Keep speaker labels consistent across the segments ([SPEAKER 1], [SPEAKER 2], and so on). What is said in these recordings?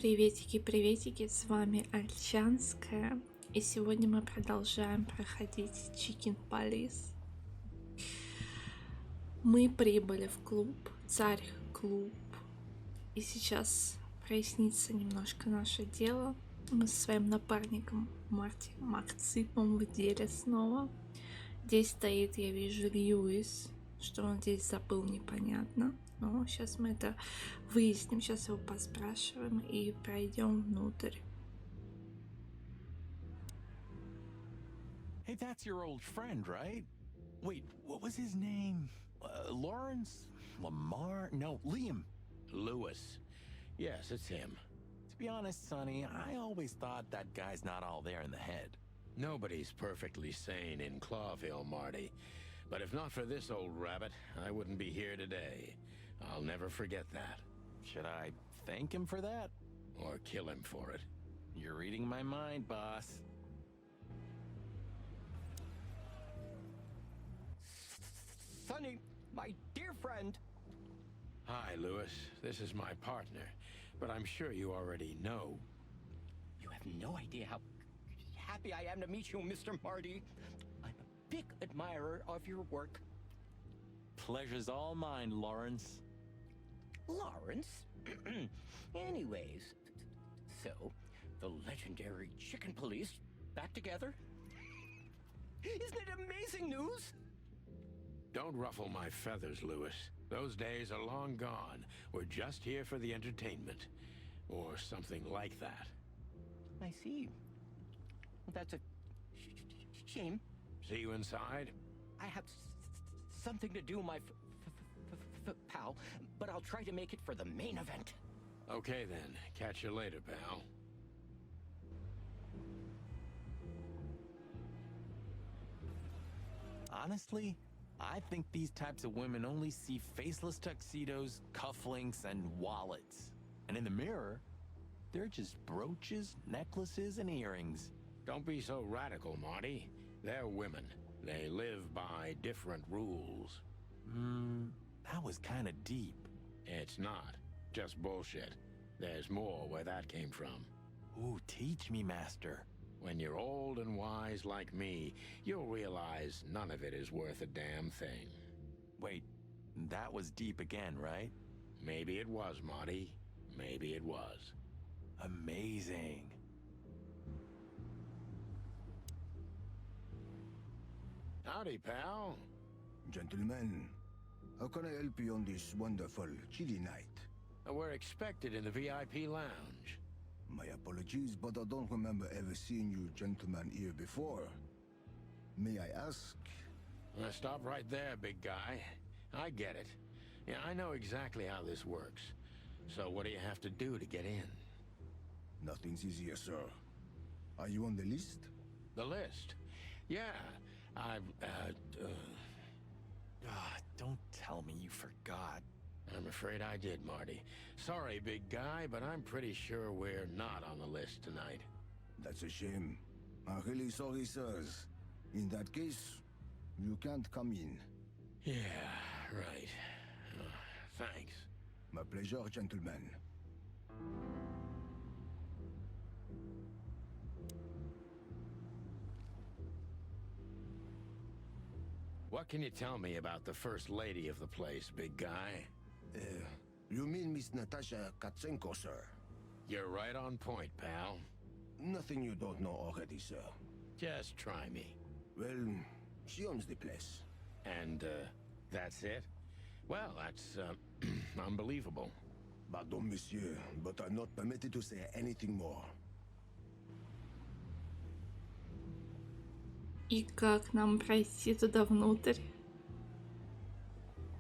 [SPEAKER 1] Приветики, приветики, с вами Альчанская, и сегодня мы продолжаем проходить Chiken Police. Мы прибыли в клуб, царь клуб, и сейчас прояснится немножко наше дело. Мы со своим напарником Максимом в деле снова. Здесь стоит, я вижу, Льюис, что он здесь забыл, непонятно. Но сейчас мы это выясним, сейчас его поспрашиваем и пройдем внутрь.
[SPEAKER 2] Hey, that's your old friend, right? Wait, what was his name? Lawrence? Lamar? No, Liam.
[SPEAKER 3] Lewis. Yes, it's him.
[SPEAKER 2] To be honest, Sonny, I always thought that guy's not all there in the head.
[SPEAKER 3] Nobody's perfectly sane in Clawville, Marty. But if not for this old rabbit, I wouldn't be here today. I'll never forget that.
[SPEAKER 2] Should I thank him for that?
[SPEAKER 3] Or kill him for it.
[SPEAKER 2] You're reading my mind, boss.
[SPEAKER 4] Sonny, my dear friend.
[SPEAKER 3] Hi, Lewis. This is my partner. But I'm sure you already know.
[SPEAKER 4] You have no idea how happy I am to meet you, Mr. Marty. I'm a big admirer of your work.
[SPEAKER 2] Pleasure's all mine, Lawrence.
[SPEAKER 4] Lawrence? Anyways, so, the legendary Chiken Police back together? Isn't it amazing news?
[SPEAKER 3] Don't ruffle my feathers, Lewis. Those days are long gone. We're just here for the entertainment. Or something like that.
[SPEAKER 4] I see. That's a shame.
[SPEAKER 3] See you inside?
[SPEAKER 4] I have something to do, my pal, but I'll try to make it for the main event.
[SPEAKER 3] Okay then. Catch you later, pal.
[SPEAKER 2] Honestly, I think these types of women only see faceless tuxedos, cufflinks, and wallets. And in the mirror, they're just brooches, necklaces, and earrings.
[SPEAKER 3] Don't be so radical, Marty. They're women. They live by different rules.
[SPEAKER 2] That was kind of deep.
[SPEAKER 3] It's not. Just bullshit. There's more where that came from.
[SPEAKER 2] Ooh, teach me, master.
[SPEAKER 3] When you're old and wise like me, you'll realize none of it is worth a damn thing.
[SPEAKER 2] Wait, that was deep again, right?
[SPEAKER 3] Maybe it was, Marty. Maybe it was.
[SPEAKER 2] Amazing.
[SPEAKER 3] Howdy, pal.
[SPEAKER 5] Gentlemen, how can I help you on this wonderful chilly night?
[SPEAKER 3] We're expected in the VIP lounge.
[SPEAKER 5] My apologies, but I don't remember ever seeing you gentlemen here before. May I ask?
[SPEAKER 3] Stop right there, big guy. I get it. Yeah, I know exactly how this works. So what do you have to do to get in?
[SPEAKER 5] Nothing's easier, sir. Are you on the list?
[SPEAKER 3] The list? Yeah,
[SPEAKER 2] Don't tell me you forgot.
[SPEAKER 3] I'm afraid I did, Marty. Sorry, big guy, but I'm pretty sure we're not on the list tonight.
[SPEAKER 5] That's a shame. I'm really sorry, sirs. In that case, you can't come in.
[SPEAKER 3] Yeah, right. Thanks.
[SPEAKER 5] My pleasure, gentlemen.
[SPEAKER 3] What can you tell me about the first lady of the place, big guy?
[SPEAKER 5] You mean Miss Natashi Koshenko, sir?
[SPEAKER 3] You're right on point, pal.
[SPEAKER 5] Nothing you don't know already, sir.
[SPEAKER 3] Just try me.
[SPEAKER 5] Well, she owns the place.
[SPEAKER 3] And, that's it? Well, that's, unbelievable.
[SPEAKER 5] Pardon, monsieur, but I'm not permitted to say anything more.
[SPEAKER 1] И как нам пройти туда внутрь?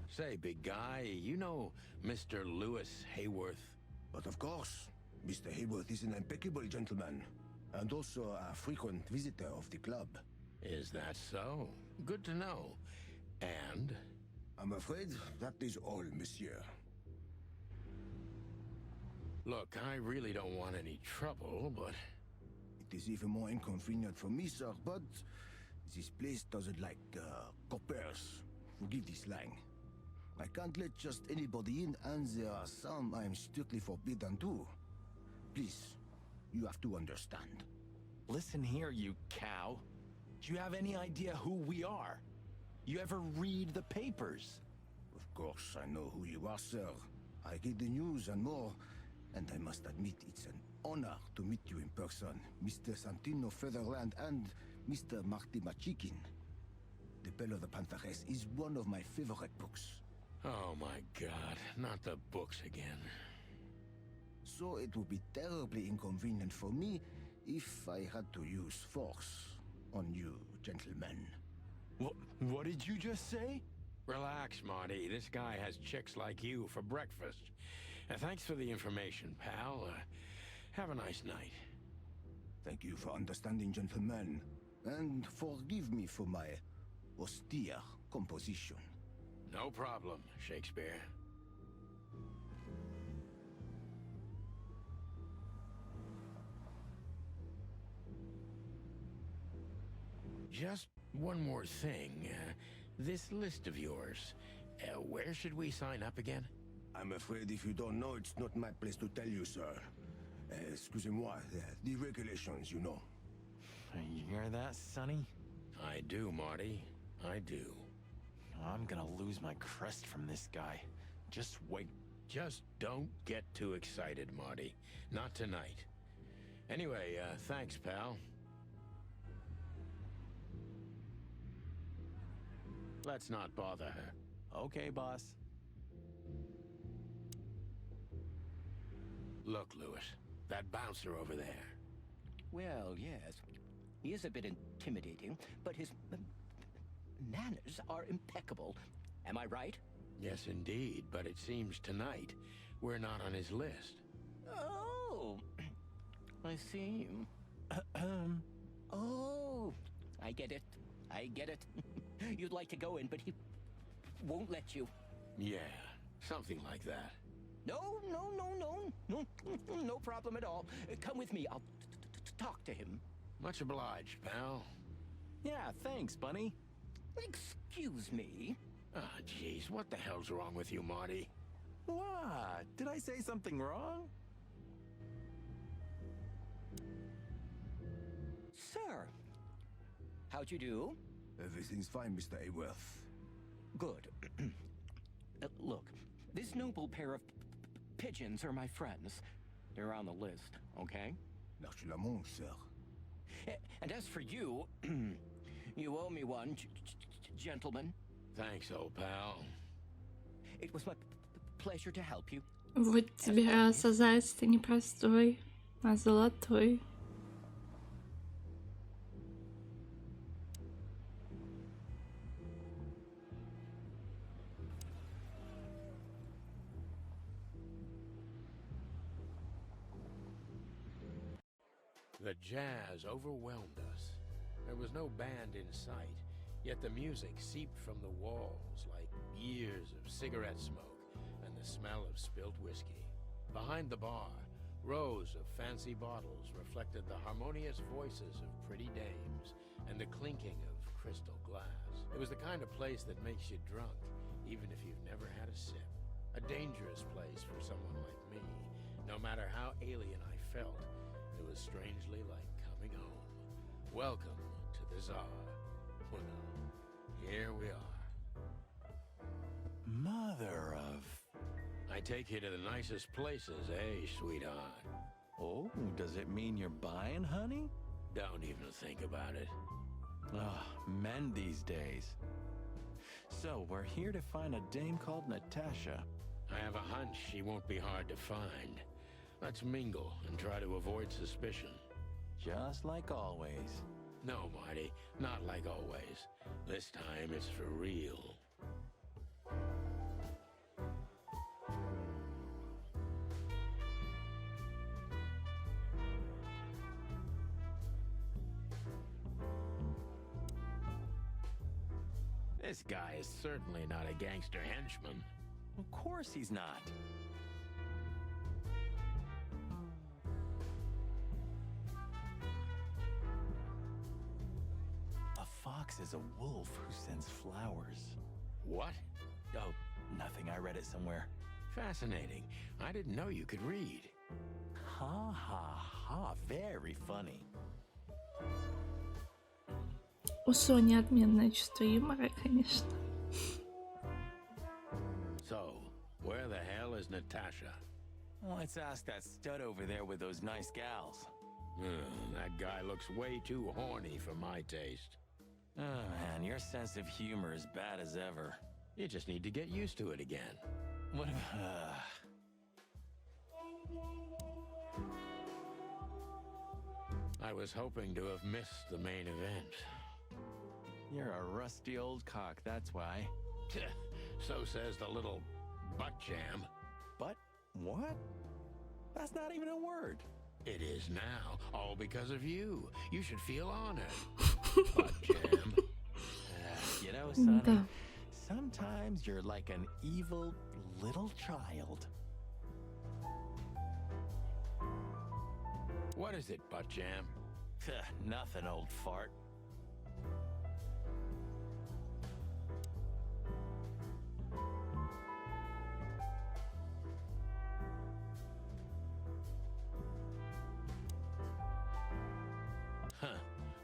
[SPEAKER 3] Say, big guy, you know Mr. Lewis Hayworth?
[SPEAKER 5] But of course, Mr. Hayworth is an impeccable gentleman, and also a frequent visitor of the club.
[SPEAKER 3] Is that so? Good to know. And?
[SPEAKER 5] I'm afraid that is all, monsieur.
[SPEAKER 3] Look, I really don't want any trouble, but...
[SPEAKER 5] It is even more inconvenient for me, sir, but this place doesn't like, coppers. Forgive the slang. I can't let just anybody in, and there are some I'm strictly forbidden to. please, you have to understand.
[SPEAKER 2] Listen here, you cow. Do you have any idea who we are? You ever read the papers?
[SPEAKER 5] Of course, I know who you are, sir. I get the news and more, and I must admit it's an honor to meet you in person, Mr. Santino Featherland and Mr. Marty Machikin. The Bell of the Pantheress is one of my favorite books.
[SPEAKER 3] Oh my god, not the books again.
[SPEAKER 5] So it would be terribly inconvenient for me if I had to use force on you, gentlemen.
[SPEAKER 2] What did you just say?
[SPEAKER 3] Relax, Marty. This guy has chicks like you for breakfast. And thanks for the information, pal. Have a nice night.
[SPEAKER 5] Thank you for understanding, gentlemen, and forgive me for my austere composition.
[SPEAKER 3] No problem, Shakespeare. Just one more thing. This list of yours, where should we sign up again?
[SPEAKER 5] I'm afraid if you don't know, it's not my place to tell you, sir. Excusez-moi, the regulations, you know.
[SPEAKER 2] You hear that, Sonny?
[SPEAKER 3] I do, Marty. I do.
[SPEAKER 2] I'm gonna lose my crest from this guy. Just wait.
[SPEAKER 3] Just don't get too excited, Marty. Not tonight. Anyway, thanks, pal. Let's not bother her.
[SPEAKER 2] Okay, boss.
[SPEAKER 3] Look, Lewis, that bouncer over there.
[SPEAKER 4] Well, yes. He is a bit intimidating, but his manners are impeccable. Am I right?
[SPEAKER 3] Yes, indeed, but it seems tonight we're not on his list.
[SPEAKER 4] Oh, I see. Oh, I get it. I get it. You'd like to go in, but he won't let you.
[SPEAKER 3] Yeah, something like that.
[SPEAKER 4] No, no problem at all. Come with me. I'll talk to him.
[SPEAKER 3] Much obliged, pal.
[SPEAKER 2] Yeah, thanks, Bunny.
[SPEAKER 4] Excuse me.
[SPEAKER 3] Ah, jeez, what the hell's wrong with you, Marty?
[SPEAKER 2] What? Did I say something wrong?
[SPEAKER 4] Sir, how'd you do?
[SPEAKER 5] Everything's fine, Mr. Ayworth.
[SPEAKER 4] Good. Look, this noble pair of pigeons are my friends. They're on the list, okay?
[SPEAKER 5] L'archulamont, sir.
[SPEAKER 4] And as for you, you owe me one, gentlemen.
[SPEAKER 3] Thanks, old pal.
[SPEAKER 4] It was my pleasure to help you.
[SPEAKER 1] Вот тебе раз, а заяц-то не простой, а золотой.
[SPEAKER 3] The jazz overwhelmed us. There was no band in sight, yet the music seeped from the walls like years of cigarette smoke and the smell of spilt whiskey. Behind the bar, rows of fancy bottles reflected the harmonious voices of pretty dames and the clinking of crystal glass. It was the kind of place that makes you drunk, even if you've never had a sip. A dangerous place for someone like me. No matter how alien I felt, it was strangely like coming home. Welcome to the Tsar. Well, here we are.
[SPEAKER 2] Mother of...
[SPEAKER 3] I take you to the nicest places, eh, sweetheart?
[SPEAKER 2] Oh, does it mean you're buying, honey?
[SPEAKER 3] Don't even think about it.
[SPEAKER 2] Ugh, men these days. So, we're here to find a dame called Natasha.
[SPEAKER 3] I have a hunch she won't be hard to find. Let's mingle and try to avoid suspicion.
[SPEAKER 2] Just like always.
[SPEAKER 3] No, Marty, not like always. This time it's for real. This guy is certainly not a gangster henchman.
[SPEAKER 2] Of course he's not. A fox is a wolf who sends flowers.
[SPEAKER 3] What?
[SPEAKER 2] Oh, nothing. I read it somewhere.
[SPEAKER 3] Fascinating. I didn't know you could read.
[SPEAKER 2] Ha ha ha, very funny.
[SPEAKER 1] У Сони отменное чувство юмора, конечно.
[SPEAKER 3] So, where the hell is Natasha?
[SPEAKER 2] Let's ask that stud over there with those nice gals.
[SPEAKER 3] That guy looks way too horny for my taste.
[SPEAKER 2] Oh man, your sense of humor is bad as ever.
[SPEAKER 3] You just need to get used to it again.
[SPEAKER 2] What
[SPEAKER 3] I was hoping to have missed the main event.
[SPEAKER 2] You're a rusty old cock, that's why.
[SPEAKER 3] So says the little butt jam.
[SPEAKER 2] But what? That's not even a word.
[SPEAKER 3] It is now, all because of you. You should feel honored. Butt jam.
[SPEAKER 2] You know, Sonny,
[SPEAKER 1] Да.
[SPEAKER 2] sometimes you're like an evil little child.
[SPEAKER 3] What is it, butt jam?
[SPEAKER 2] Nothing, old fart.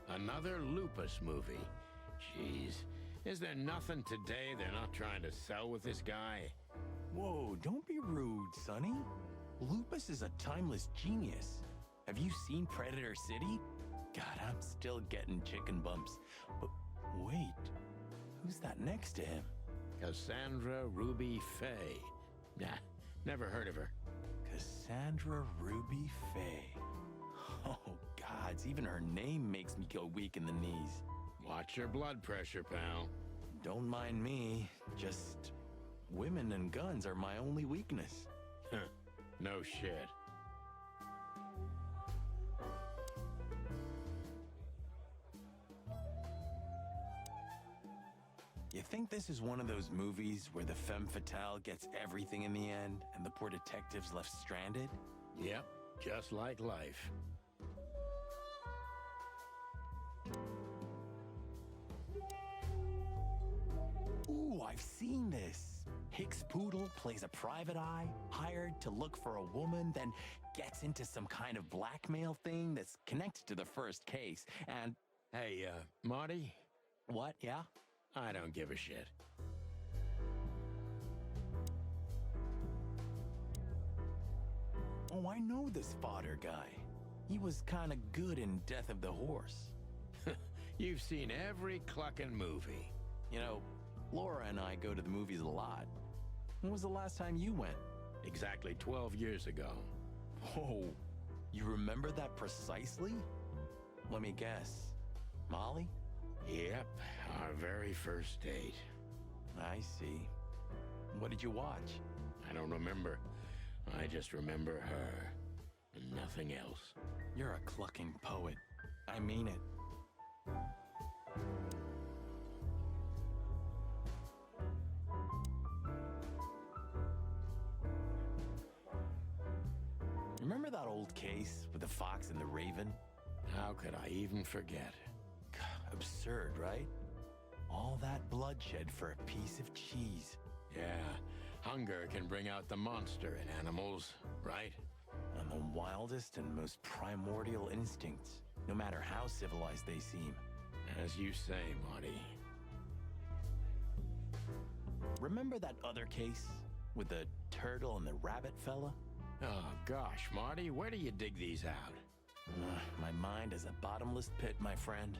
[SPEAKER 3] Another lupus movie. Jeez. Is there nothing today they're not trying to sell with this guy?
[SPEAKER 2] Whoa, don't be rude, Sonny. Lupus is a timeless genius. Have you seen Predator City? God, I'm still getting chicken bumps. But wait, who's that next to him?
[SPEAKER 3] Cassandra Ruby Faye. Nah, never heard of her.
[SPEAKER 2] Cassandra Ruby Faye. Oh, gods, even her name makes me go weak in the knees.
[SPEAKER 3] Watch your blood pressure, pal.
[SPEAKER 2] Don't mind me, just women and guns are my only weakness.
[SPEAKER 3] No shit.
[SPEAKER 2] You think this is one of those movies where the femme fatale gets everything in the end and the poor detective's left stranded?
[SPEAKER 3] Yep, just like life.
[SPEAKER 2] Ooh, I've seen this. Hicks Poodle plays a private eye, hired to look for a woman, then gets into some kind of blackmail thing that's connected to the first case, and...
[SPEAKER 3] Hey, Marty?
[SPEAKER 2] What, yeah?
[SPEAKER 3] I don't give a shit.
[SPEAKER 2] Oh, I know this fodder guy. He was kinda good in Death of the Horse.
[SPEAKER 3] You've seen every clucking movie.
[SPEAKER 2] You know, Laura and I go to the movies a lot. When was the last time you went?
[SPEAKER 3] Exactly 12 years ago.
[SPEAKER 2] Whoa, you remember that precisely? Let me guess. Molly?
[SPEAKER 3] Yep, our very first date.
[SPEAKER 2] I see. What did you watch?
[SPEAKER 3] I don't remember. I just remember her. And nothing else.
[SPEAKER 2] You're a clucking poet. I mean it. Remember that old case with the fox and the raven?
[SPEAKER 3] How could I even forget?
[SPEAKER 2] Absurd, right? All that bloodshed for a piece of cheese.
[SPEAKER 3] Yeah, hunger can bring out the monster in animals, right?
[SPEAKER 2] And the wildest and most primordial instincts, no matter how civilized they seem.
[SPEAKER 3] As you say, Marty.
[SPEAKER 2] Remember that other case with the turtle and the rabbit fella?
[SPEAKER 3] Oh, gosh, Marty, where do you dig these out?
[SPEAKER 2] My mind is a bottomless pit, my friend.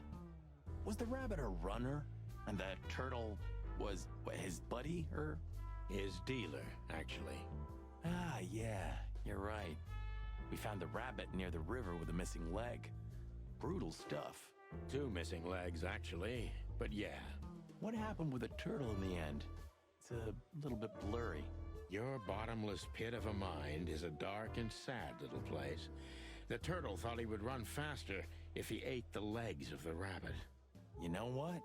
[SPEAKER 2] Was the rabbit a runner? And the turtle was, what, his buddy, or?
[SPEAKER 3] His dealer, actually.
[SPEAKER 2] Ah, yeah, you're right. We found the rabbit near the river with a missing leg. Brutal stuff.
[SPEAKER 3] 2 missing legs, actually. But yeah.
[SPEAKER 2] What happened with the turtle in the end? It's a little bit blurry.
[SPEAKER 3] Your bottomless pit of a mind is a dark and sad little place. The turtle thought he would run faster if he ate the legs of the rabbit.
[SPEAKER 2] You know what?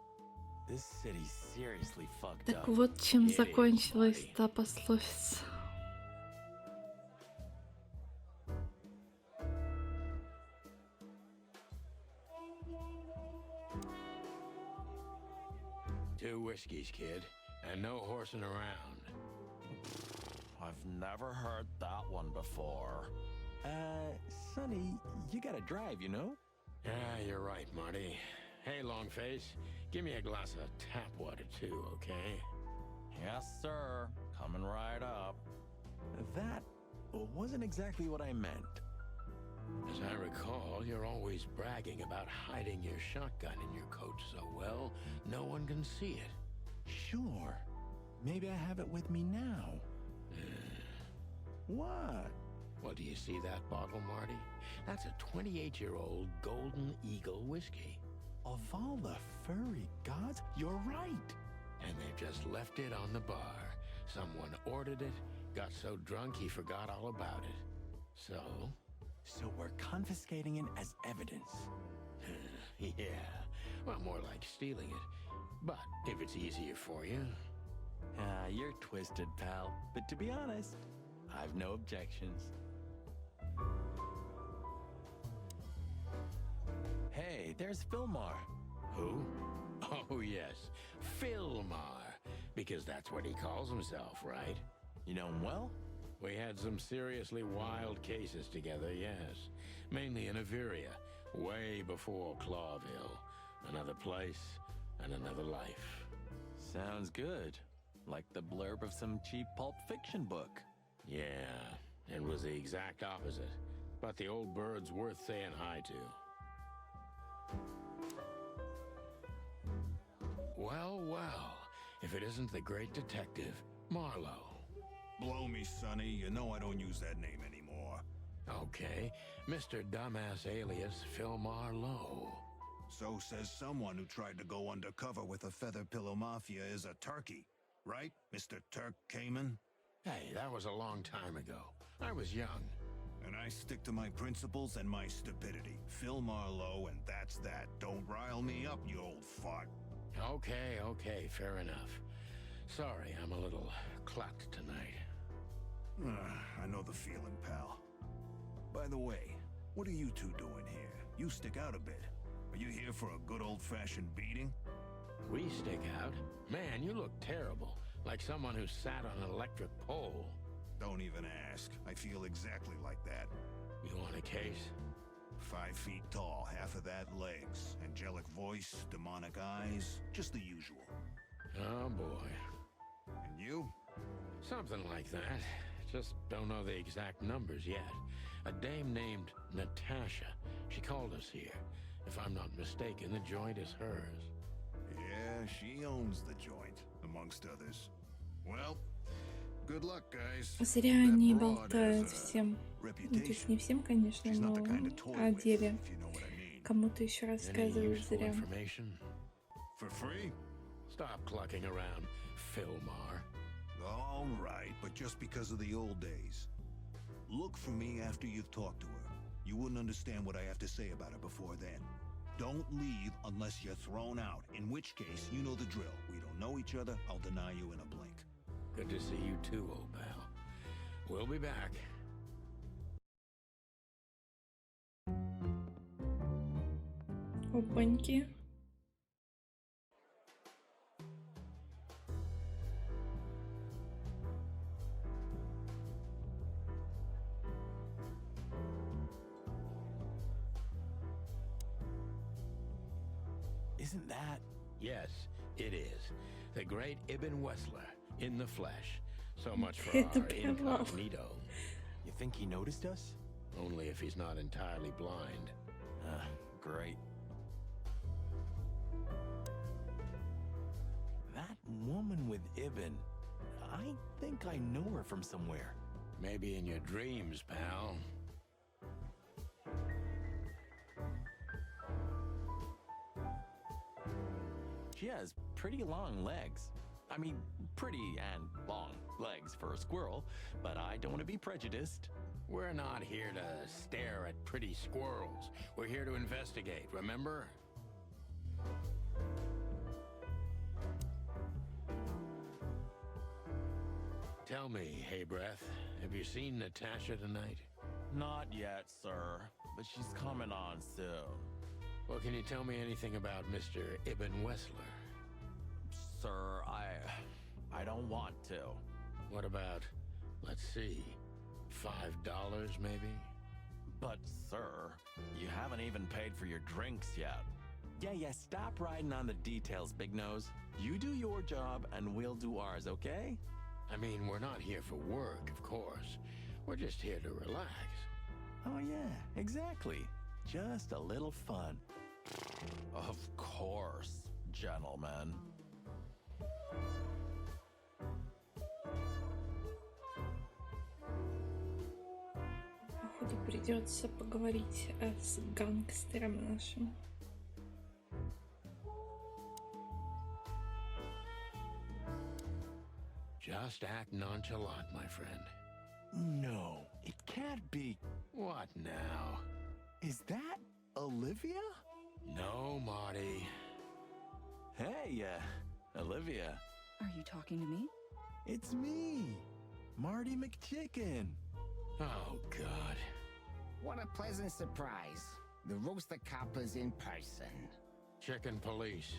[SPEAKER 2] This city's seriously fucked
[SPEAKER 1] Так
[SPEAKER 2] up.
[SPEAKER 1] вот чем
[SPEAKER 3] It is,
[SPEAKER 1] закончилась
[SPEAKER 3] buddy.
[SPEAKER 1] та пословица.
[SPEAKER 3] Two whiskeys, kid, and no horsing around.
[SPEAKER 2] I've never heard that one before. Sonny, you gotta drive, you know?
[SPEAKER 3] Yeah, you're right, Marty. Hey, Longface, give me a glass of tap water too, okay?
[SPEAKER 2] Yes, sir. Coming right up. That wasn't exactly what I meant.
[SPEAKER 3] As I recall, you're always bragging about hiding your shotgun in your coat so well, no one can see it.
[SPEAKER 2] Sure. Maybe I have it with me now. What?
[SPEAKER 3] Well, do you see that bottle, Marty? That's a 28-year-old Golden Eagle whiskey.
[SPEAKER 2] Of all the furry gods, you're right.
[SPEAKER 3] And they've just left it on the bar. Someone ordered it, got so drunk he forgot all about it. So
[SPEAKER 2] we're confiscating it as evidence.
[SPEAKER 3] yeah, well, more like stealing it. But if it's easier for you.
[SPEAKER 2] You're twisted, pal. But to be honest, I've no objections. Hey, there's Fillmar.
[SPEAKER 3] Who? Oh, yes, Fillmar. Because that's what he calls himself, right?
[SPEAKER 2] You know him well?
[SPEAKER 3] We had some seriously wild cases together, yes. Mainly in Averia, way before Clawville. Another place and another life.
[SPEAKER 2] Sounds good. Like the blurb of some cheap pulp fiction book.
[SPEAKER 3] Yeah, it was the exact opposite. But the old bird's worth saying hi to. Well, well, if it isn't the great detective, Marlowe.
[SPEAKER 5] Blow me, Sonny. You know I don't use that name anymore.
[SPEAKER 3] Okay, Mr. Dumbass alias Fillmar Lowe.
[SPEAKER 5] So says someone who tried to go undercover with a Feather Pillow Mafia is a turkey. Right, Mr. Turk Cayman?
[SPEAKER 3] Hey, that was a long time ago. I was young.
[SPEAKER 5] And I stick to my principles and my stupidity. Phil Marlowe, and that's that. Don't rile me up, you old fart.
[SPEAKER 3] Okay, fair enough. Sorry, I'm a little clucked tonight.
[SPEAKER 5] I know the feeling, pal. By the way, what are you two doing here? You stick out a bit. Are you here for a good old-fashioned beating?
[SPEAKER 3] We stick out? Man, you look terrible. Like someone who sat on an electric pole.
[SPEAKER 5] Don't even ask. I feel exactly like that.
[SPEAKER 3] You want a case?
[SPEAKER 5] 5 feet tall, half of that legs. Angelic voice, demonic eyes, just the usual.
[SPEAKER 3] Oh, boy.
[SPEAKER 5] And you?
[SPEAKER 3] Something like that. Just don't know the exact numbers yet. A dame named Natasha. She called us here. If I'm not mistaken, the joint is hers.
[SPEAKER 5] Yeah, she owns the joint, amongst others. Well, good luck, guys.
[SPEAKER 1] Зря они болтают всем. Ну, то есть не всем, конечно, но о деле. Кому-то еще рассказывают зря.
[SPEAKER 5] For free?
[SPEAKER 3] Stop clucking around, Fillmar.
[SPEAKER 5] All right, but just because of the old days. Look for me after you've talked to her. You wouldn't understand what I have to say about her before then. Don't leave unless you're thrown out, in which case, you know the drill. We don't know each other, I'll deny you in a blink.
[SPEAKER 3] Good to see you too, old pal. We'll be back.
[SPEAKER 1] Опаньки.
[SPEAKER 2] Isn't that?
[SPEAKER 3] Yes, it is. The great Ibn Wessler, in the flesh. So much for our incognito.
[SPEAKER 2] You think he noticed us?
[SPEAKER 3] Only if he's not entirely blind.
[SPEAKER 2] Great. That woman with Ibn, I think I know her from somewhere.
[SPEAKER 3] Maybe in your dreams, pal.
[SPEAKER 2] She has pretty long legs. I mean, pretty and long legs for a squirrel, but I don't want to be prejudiced.
[SPEAKER 3] We're not here to stare at pretty squirrels. We're here to investigate, remember? Tell me, hey Breath, have you seen Natasha tonight?
[SPEAKER 2] Not yet, sir, but she's coming on soon.
[SPEAKER 3] Well, can you tell me anything about Mr. Ibn Wessler?
[SPEAKER 2] Sir, I don't want to.
[SPEAKER 3] What about, let's see, $5 maybe?
[SPEAKER 2] But, sir, you haven't even paid for your drinks yet. Yeah, stop riding on the details, Big Nose. You do your job, and we'll do ours, okay?
[SPEAKER 3] I mean, we're not here for work, of course. We're just here to relax.
[SPEAKER 2] Oh, yeah, exactly. Just a little fun. Of course, gentlemen.
[SPEAKER 1] Походу придется поговорить с гангстером нашим.
[SPEAKER 3] Just act nonchalant, my friend.
[SPEAKER 2] No, it can't be.
[SPEAKER 3] What now?
[SPEAKER 2] Is that Olivia?
[SPEAKER 3] No, Marty.
[SPEAKER 2] Hey, Olivia.
[SPEAKER 6] Are you talking to me?
[SPEAKER 2] It's me, Marty McChicken.
[SPEAKER 3] Oh, God.
[SPEAKER 5] What a pleasant surprise. The roaster coppers in person.
[SPEAKER 3] Chiken Police.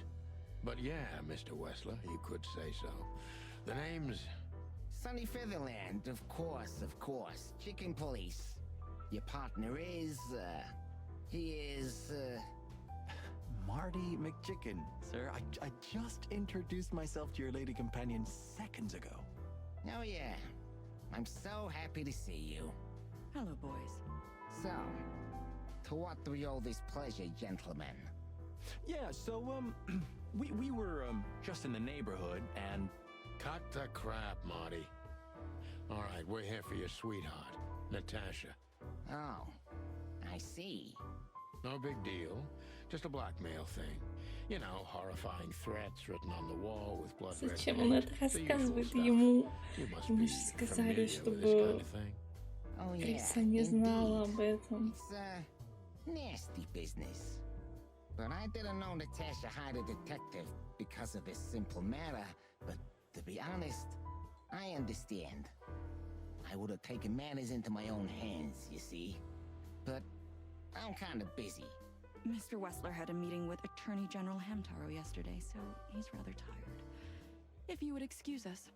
[SPEAKER 3] But yeah, Mr. Wessler, you could say so. The name's...
[SPEAKER 5] Sunny Featherland, of course. Chiken Police. Your partner is, he is,
[SPEAKER 2] Marty McChicken, sir. I just introduced myself to your lady companion seconds ago.
[SPEAKER 5] Oh yeah. I'm so happy to see you.
[SPEAKER 6] Hello, boys.
[SPEAKER 5] So, to what do we owe this pleasure, gentlemen?
[SPEAKER 2] Yeah, so, we were, just in the neighborhood, and...
[SPEAKER 3] Cut the crap, Marty. All right, we're here for your sweetheart, Natasha.
[SPEAKER 5] Oh, I see.
[SPEAKER 3] No big deal. Just a blackmail thing. You know, horrifying threats written on the wall with blood red
[SPEAKER 1] Зачем он это
[SPEAKER 3] ink, the usual
[SPEAKER 1] рассказывает
[SPEAKER 3] stuff.
[SPEAKER 1] ему?
[SPEAKER 3] You must
[SPEAKER 1] Ему
[SPEAKER 3] be
[SPEAKER 1] же сказали,
[SPEAKER 3] familiar with this
[SPEAKER 1] чтобы
[SPEAKER 3] kind of thing.
[SPEAKER 5] Oh yeah,
[SPEAKER 1] Криса не знала об
[SPEAKER 5] indeed.
[SPEAKER 1] этом.
[SPEAKER 5] It's nasty business. But I didn't know Natasha hired a detective because of this simple matter. But to be honest, I understand. I would have taken matters into my own hands, you see. But I'm kind of busy.
[SPEAKER 6] Mr. Wessler had a meeting with Attorney General Hamtaro yesterday, so he's rather tired. If you would excuse us.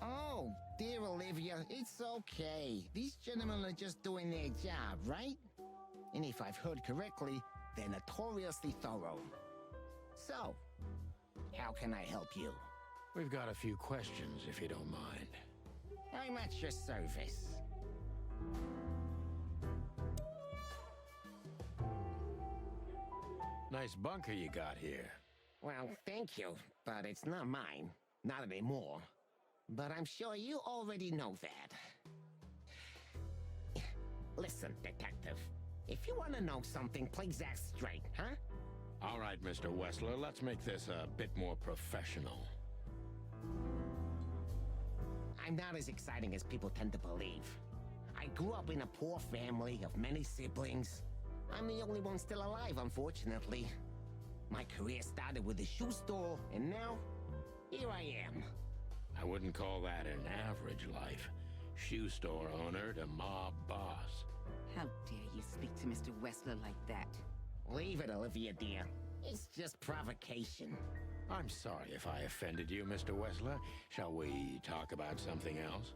[SPEAKER 5] Oh, dear Olivia, it's okay. These gentlemen are just doing their job, right? And if I've heard correctly, they're notoriously thorough. So, how can I help you?
[SPEAKER 3] We've got a few questions, if you don't mind.
[SPEAKER 5] I'm at your service.
[SPEAKER 3] Nice bunker you got here.
[SPEAKER 5] Well, thank you, but it's not mine. Not anymore. But I'm sure you already know that. Listen, detective. If you want to know something, please ask straight, huh?
[SPEAKER 3] All right, Mr. Wessler, let's make this a bit more professional.
[SPEAKER 5] I'm not as exciting as people tend to believe. I grew up in a poor family of many siblings. I'm the only one still alive, unfortunately. My career started with a shoe store, and now, here I am.
[SPEAKER 3] I wouldn't call that an average life. Shoe store owner to mob boss.
[SPEAKER 7] How dare you speak to Mr. Wessler like that?
[SPEAKER 5] Leave it, Olivia, dear. It's just provocation.
[SPEAKER 3] I'm sorry if I offended you, Mr. Wessler. Shall we talk about something else?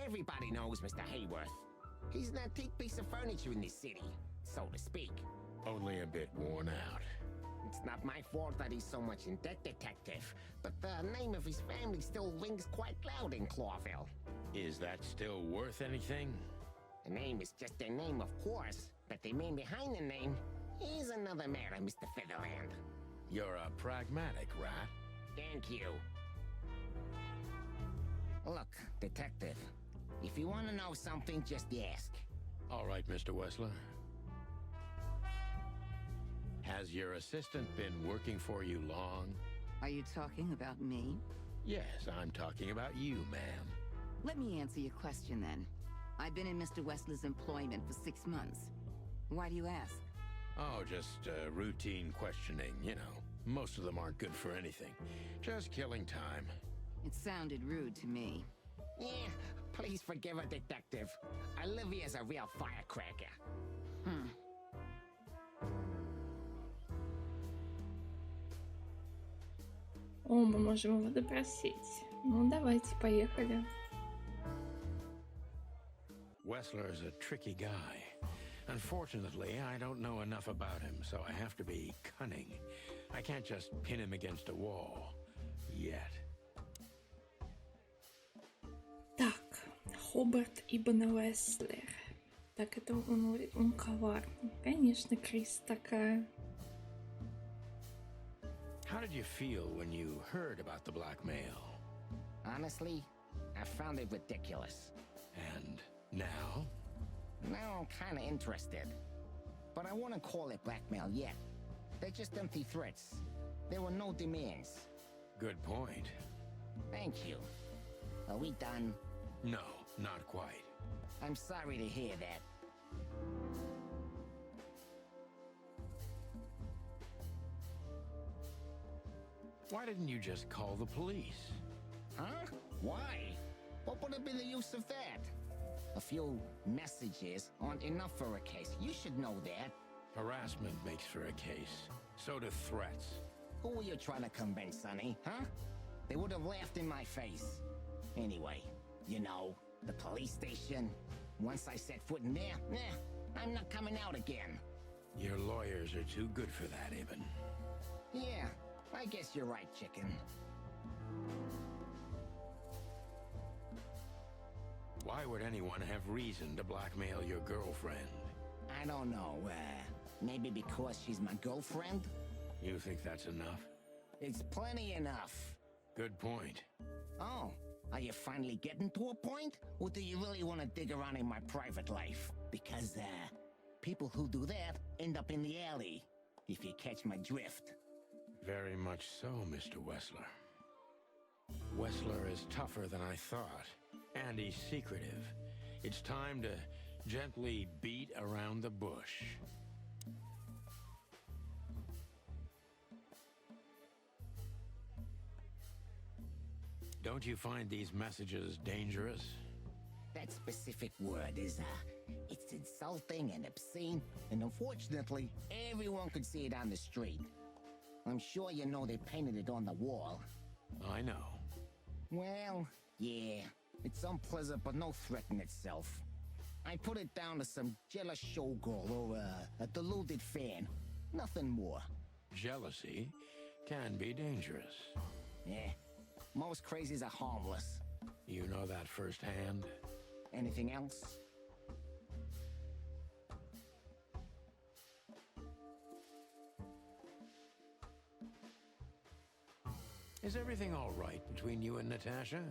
[SPEAKER 5] Everybody knows Mr. Hayworth. He's an antique piece of furniture in this city, so to speak.
[SPEAKER 3] Only a bit worn out.
[SPEAKER 5] It's not my fault that he's so much in debt, detective, but the name of his family still rings quite loud in Clawville.
[SPEAKER 3] Is that still worth anything?
[SPEAKER 5] The name is just their name, of course, but the man behind the name is another matter, Mr. Featherland.
[SPEAKER 3] You're a pragmatic rat.
[SPEAKER 5] Thank you. Look, detective, if you want to know something, just ask.
[SPEAKER 3] All right, Mr. Wessler. Has your assistant been working for you long?
[SPEAKER 7] Are you talking about me?
[SPEAKER 3] Yes, I'm talking about you, ma'am.
[SPEAKER 7] Let me answer your question then. I've been in Mr. Wessler's employment for 6 months. Why do you ask?
[SPEAKER 3] Oh, just routine questioning, you know. Most of them aren't good for anything. Just killing time.
[SPEAKER 7] It sounded rude to me.
[SPEAKER 5] Yeah, please forgive her, detective. Olivia's a real firecracker.
[SPEAKER 1] О, мы можем его допросить. Ну, давайте, поехали.
[SPEAKER 3] Wessler's a tricky guy. Unfortunately, I don't know enough about him, so I have to be cunning. I can't just pin him against a wall. Yet.
[SPEAKER 1] Так, Хобарт Ибн Уэслер. Так, это он коварный. Конечно, Крис такая.
[SPEAKER 3] How did you feel when you heard about the blackmail?
[SPEAKER 8] Honestly, I found it ridiculous.
[SPEAKER 3] And now?
[SPEAKER 8] Now I'm kinda interested. But I wouldn't call it blackmail yet. They're just empty threats. There were no demands.
[SPEAKER 3] Good point.
[SPEAKER 8] Thank you. Are we done?
[SPEAKER 3] No, not quite.
[SPEAKER 8] I'm sorry to hear that.
[SPEAKER 3] Why didn't you just call the police?
[SPEAKER 8] Huh? Why? What would have been the use of that? A few messages aren't enough for a case. You should know that.
[SPEAKER 3] Harassment makes for a case. So do threats.
[SPEAKER 8] Who were you trying to convince, Sonny? Huh? They would have laughed in my face. Anyway, you know, the police station. Once I set foot in there, I'm not coming out again.
[SPEAKER 3] Your lawyers are too good for that, Ibn.
[SPEAKER 8] Yeah, I guess you're right, Chicken.
[SPEAKER 3] Why would anyone have reason to blackmail your girlfriend?
[SPEAKER 8] I don't know, maybe because she's my girlfriend?
[SPEAKER 3] You think that's enough?
[SPEAKER 8] It's plenty enough.
[SPEAKER 3] Good point.
[SPEAKER 8] Oh, are you finally getting to a point? Or do you really want to dig around in my private life? Because, people who do that end up in the alley, if you catch my drift.
[SPEAKER 3] Very much so, Mr. Wessler. Wessler is tougher than I thought, and he's secretive. It's time to gently beat around the bush. Don't you find these messages dangerous?
[SPEAKER 8] That specific word is, it's insulting and obscene, and unfortunately, everyone could see it on the street. I'm sure you know they painted it on the wall.
[SPEAKER 3] I know.
[SPEAKER 8] Well, yeah, it's unpleasant but no threat in itself. I put it down to some jealous showgirl or a deluded fan. Nothing more.
[SPEAKER 3] Jealousy can be dangerous.
[SPEAKER 8] Yeah, most crazies are harmless.
[SPEAKER 3] You know that firsthand?
[SPEAKER 8] Anything else?
[SPEAKER 3] Is everything all right between you and Natasha?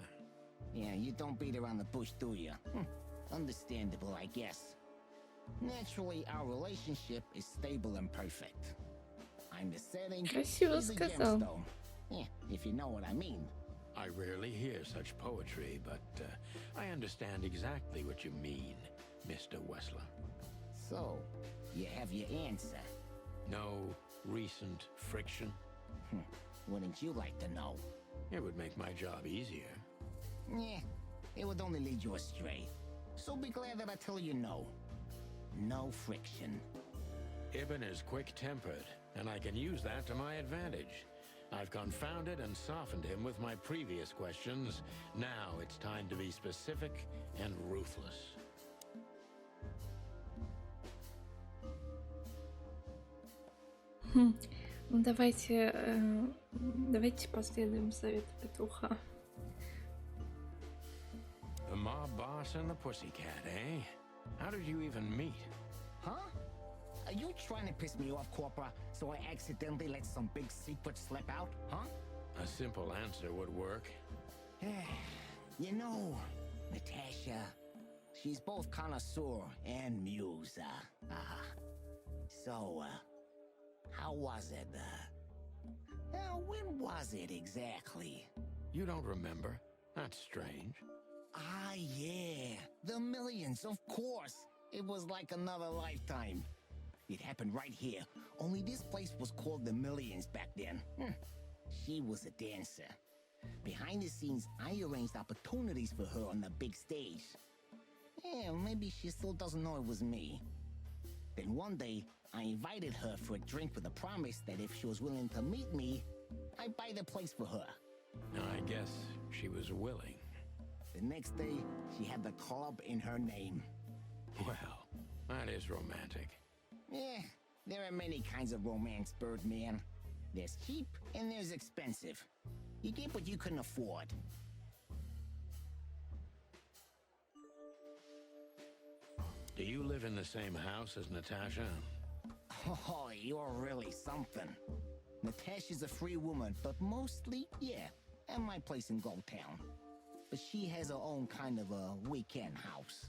[SPEAKER 8] Yeah, you don't beat around the bush, do you? Understandable, I guess. Naturally, our relationship is stable and perfect. I'm the setting,
[SPEAKER 1] Красиво
[SPEAKER 8] she's the
[SPEAKER 1] сказал.
[SPEAKER 8] gemstone. Yeah, if you know what I mean.
[SPEAKER 3] I rarely hear such poetry, but I understand exactly what you mean, Mr. Wessler.
[SPEAKER 8] So, you have your answer.
[SPEAKER 3] No recent friction?
[SPEAKER 8] Wouldn't you like to know?
[SPEAKER 3] It would make my job easier.
[SPEAKER 8] Yeah, it would only lead you astray. So be glad that I tell you no. No friction.
[SPEAKER 3] Ibn is quick-tempered, and I can use that to my advantage. I've confounded and softened him with my previous questions. Now it's time to be specific and ruthless.
[SPEAKER 1] Ну, давайте последуем совету петуха.
[SPEAKER 3] The mob boss and the pussycat, eh? How did you even meet?
[SPEAKER 8] Huh? Are you trying to piss me off, Corpora, so I accidentally let some big secret slip out, huh?
[SPEAKER 3] A simple answer would work.
[SPEAKER 8] You know, Natasha, she's both connoisseur and muse. So, how was it? When was it exactly?
[SPEAKER 3] You don't remember? That's strange.
[SPEAKER 8] Ah, yeah, the millions, of course. It was like another lifetime. It happened right here, only this place was called the Millions back then. She was a dancer. Behind the scenes, I arranged opportunities for her on the big stage. Yeah, maybe she still doesn't know it was me. Then one day, I invited her for a drink with a promise that if she was willing to meet me, I'd buy the place for her.
[SPEAKER 3] I guess she was willing.
[SPEAKER 8] The next day, she had the club in her name.
[SPEAKER 3] Well, that is romantic.
[SPEAKER 8] Yeah, there are many kinds of romance, Birdman. There's cheap and there's expensive. You get what you can afford.
[SPEAKER 3] Do you live in the same house as Natasha?
[SPEAKER 8] Oh, you're really something. Natasha's a free woman, but mostly, yeah, at my place in Gold Town. But she has her own kind of a weekend house.